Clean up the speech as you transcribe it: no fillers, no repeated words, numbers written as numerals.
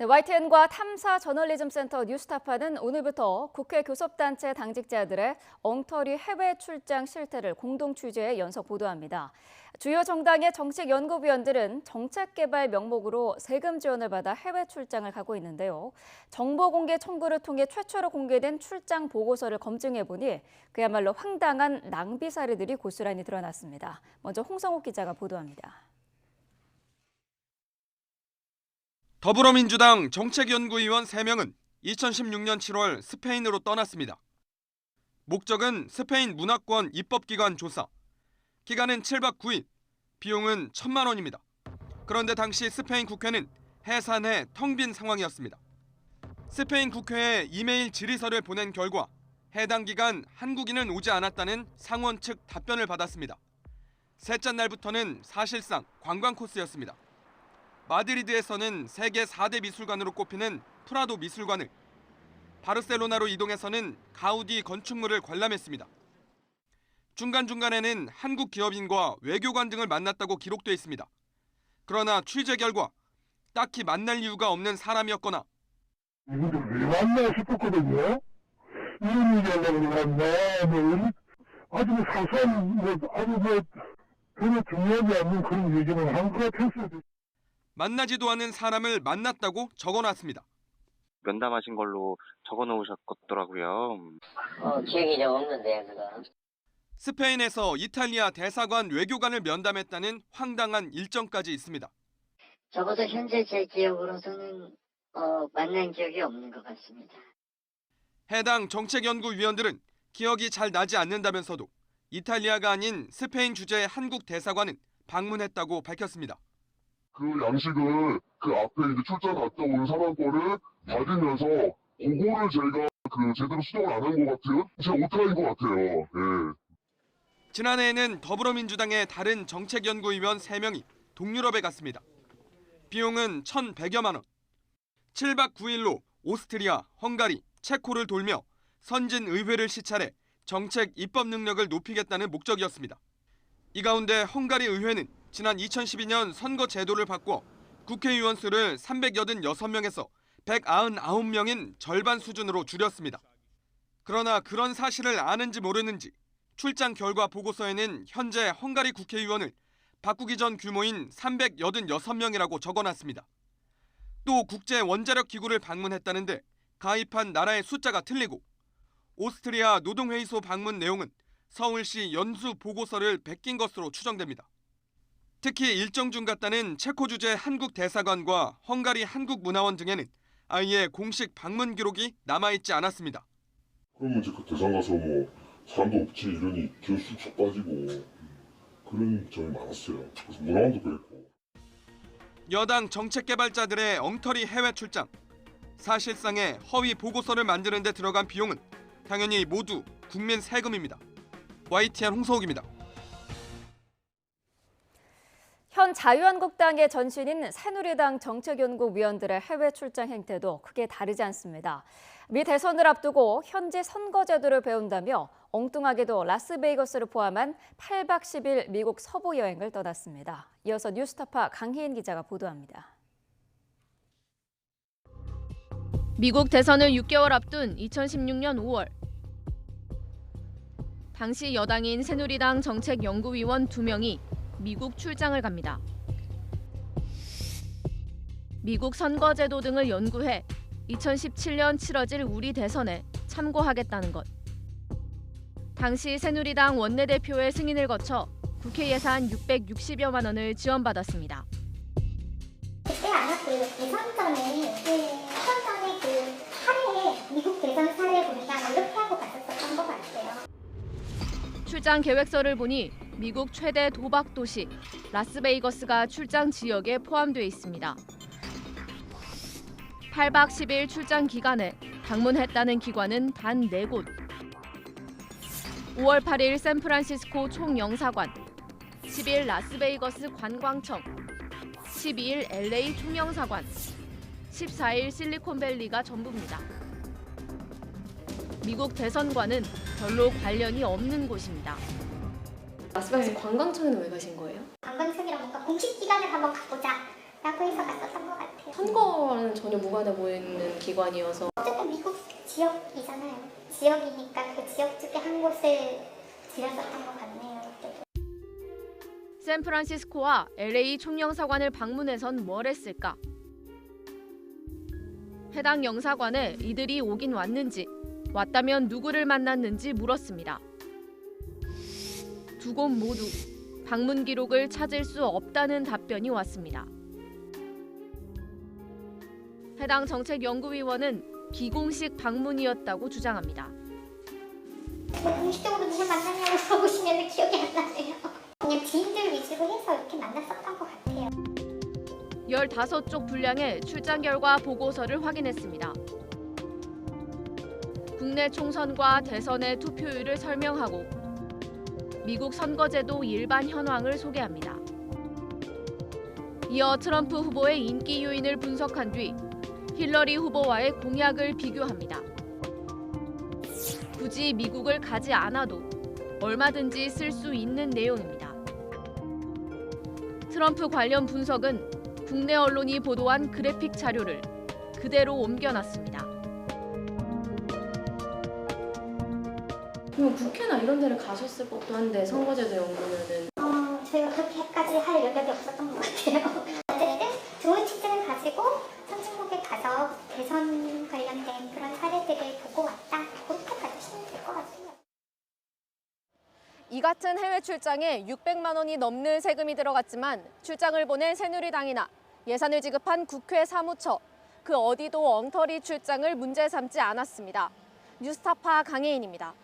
네, YTN과 탐사 저널리즘 센터 뉴스타파는 오늘부터 국회 교섭단체 당직자들의 엉터리 해외 출장 실태를 공동 취재해 연속 보도합니다. 주요 정당의 정책연구위원들은 정책개발 명목으로 세금 지원을 받아 해외 출장을 가고 있는데요. 정보공개 청구를 통해 최초로 공개된 출장 보고서를 검증해보니 그야말로 황당한 낭비 사례들이 고스란히 드러났습니다. 먼저 홍성욱 기자가 보도합니다. 더불어민주당 정책연구위원 3명은 2016년 7월 스페인으로 떠났습니다. 목적은 스페인 문화권 입법기관 조사. 기간은 7박 9일, 비용은 1,000만 원입니다. 그런데 당시 스페인 국회는 해산해 텅 빈 상황이었습니다. 스페인 국회에 이메일 질의서를 보낸 결과 해당 기간 한국인은 오지 않았다는 상원 측 답변을 받았습니다. 셋째 날부터는 사실상 관광 코스였습니다. 마드리드에서는 세계 4대 미술관으로 꼽히는 프라도 미술관을, 바르셀로나로 이동해서는 가우디 건축물을 관람했습니다. 중간중간에는 한국 기업인과 외교관 등을 만났다고 기록돼 있습니다. 그러나 취재 결과 딱히 만날 이유가 없는 사람이었거나 이분들 왜 왔나 싶었거든요. 이런 얘기 하려고 왔나, 아주 사소한, 별로 중요하지 않는 그런 얘기는 한 것 같았어요. 만나지도 않은 사람을 만났다고 적어놨습니다. 면담하신 걸로 적어놓으셨더라고요. 기억이 좀 없는데요, 그거. 스페인에서 이탈리아 대사관 외교관을 면담했다는 황당한 일정까지 있습니다. 적어도 현재 제 기억으로서는 만난 기억이 없는 것 같습니다. 해당 정책연구위원들은 기억이 잘 나지 않는다면서도 이탈리아가 아닌 스페인 주재의 한국 대사관은 방문했다고 밝혔습니다. 그 양식을 그 앞에 이제 출장 갔다 온 사람 거를 받으면서 그거를 제가 제대로 수정을 안 한 것 같아요. 제가 오타인 것 같아요. 예. 지난해에는 더불어민주당의 다른 정책연구위원 3명이 동유럽에 갔습니다. 비용은 1,100여만 원. 7박 9일로 오스트리아, 헝가리, 체코를 돌며 선진 의회를 시찰해 정책 입법 능력을 높이겠다는 목적이었습니다. 이 가운데 헝가리 의회는 지난 2012년 선거 제도를 바꿔 국회의원 수를 386명에서 199명인 절반 수준으로 줄였습니다. 그러나 그런 사실을 아는지 모르는지 출장 결과 보고서에는 현재 헝가리 국회의원을 바꾸기 전 규모인 386명이라고 적어놨습니다. 또 국제 원자력 기구를 방문했다는데 가입한 나라의 숫자가 틀리고 오스트리아 노동회의소 방문 내용은 서울시 연수 보고서를 베낀 것으로 추정됩니다. 특히 일정 중 갔다는 체코 주재 한국 대사관과 헝가리 한국문화원 등에는 아예 공식 방문 기록이 남아있지 않았습니다. 그러면 이제 그 대상 가서 사람도 없지 이러니 기어 쑥쑥 빠지고 그런 점이 많았어요. 그래서 문화원도 그랬고. 여당 정책개발자들의 엉터리 해외 출장. 사실상의 허위 보고서를 만드는 데 들어간 비용은 당연히 모두 국민 세금입니다. YTN 홍서욱입니다. 현 자유한국당의 전신인 새누리당 정책연구위원들의 해외 출장 행태도 크게 다르지 않습니다. 미 대선을 앞두고 현지 선거 제도를 배운다며 엉뚱하게도 라스베이거스를 포함한 8박 10일 미국 서부 여행을 떠났습니다. 이어서 뉴스타파 강희인 기자가 보도합니다. 미국 대선을 6개월 앞둔 2016년 5월. 당시 여당인 새누리당 정책연구위원 2명이 미국 출장을 갑니다. 미국 선거제도 등을 연구해 2017년 치러질 우리 대선에 참고하겠다는 것. 당시 새누리당 원내대표의 승인을 거쳐 국회 예산 660여만 원을 지원받았습니다. 그때 아마 대선 전에 사례, 미국 대선 사례 보니까 이렇게 하고 갔었던 것 같아요. 출장 계획서를 보니 미국 최대 도박 도시 라스베이거스가 출장 지역에 포함되어 있습니다. 8박 10일 출장 기간에 방문했다는 기관은 단 4곳. 5월 8일 샌프란시스코 총영사관, 10일 라스베이거스 관광청, 12일 LA 총영사관, 14일 실리콘밸리가 전부입니다. 미국 대선과는 별로 관련이 없는 곳입니다. 라스베가스 관광청에는 왜 가신 거예요? 관광청이라 뭔가 공식 기관을 한번 가보자 라고 해서 갔었던 것 같아요. 선거와는 전혀 무관해 보이는 기관이어서 어쨌든 미국 지역이잖아요. 지역이니까 그 지역 쪽에 한 곳을 들여졌던 것 같네요. 샌프란시스코와 LA 총영사관을 방문해선 뭘 했을까? 해당 영사관에 이들이 오긴 왔는지, 왔다면 누구를 만났는지 물었습니다. 두 곳 모두 방문 기록을 찾을 수 없다는 답변이 왔습니다. 해당 정책연구위원은 비공식 방문이었다고 주장합니다. 공식적으로 누굴 만났냐고 물어보시면 기억이 안 나네요. 그냥 지인들 위주로 해서 이렇게 만났었던 것 같아요. 15쪽 분량의 출장 결과 보고서를 확인했습니다. 국내 총선과 대선의 투표율을 설명하고 미국 선거제도 일반 현황을 소개합니다. 이어 트럼프 후보의 인기 요인을 분석한 뒤 힐러리 후보와의 공약을 비교합니다. 굳이 미국을 가지 않아도 얼마든지 쓸 수 있는 내용입니다. 트럼프 관련 분석은 국내 언론이 보도한 그래픽 자료를 그대로 옮겨놨습니다. 그럼 국회나 이런 데를 가셨을 법도 한데 선거제도 연구면은 저희가 그렇게까지 할 여력이 없었던 것 같아요. 어쨌든 좋은 취지를 가지고 선진국에 가서 대선 관련된 그런 사례들을 보고 왔다. 그렇게 봐주시면 될 것 같아요. 이 같은 해외 출장에 600만 원이 넘는 세금이 들어갔지만 출장을 보낸 새누리당이나 예산을 지급한 국회 사무처, 그 어디도 엉터리 출장을 문제 삼지 않았습니다. 뉴스타파 강혜인입니다.